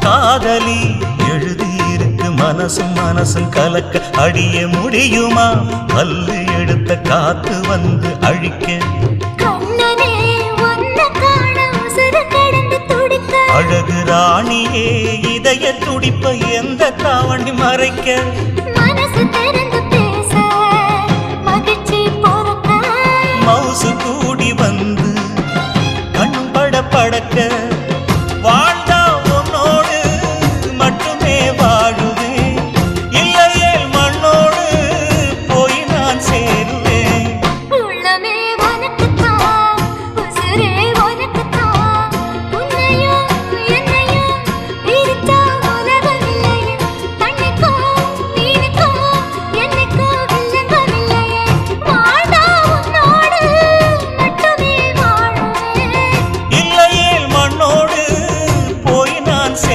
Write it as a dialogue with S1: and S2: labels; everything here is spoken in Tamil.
S1: காதலி எழுதியிருக்கு மனசும் மனசும் கலக்க அடிய முடியுமா பல்லு எடுத்த காத்து வந்து அழிக்க அழகு ராணியே இதய துடிப்ப எந்த தாவணி மறைக்க
S2: மனசு திறந்து பேச மகிழ்ச்சி போறக்க
S1: மவுசு கூடி வந்து கண் பட படக்க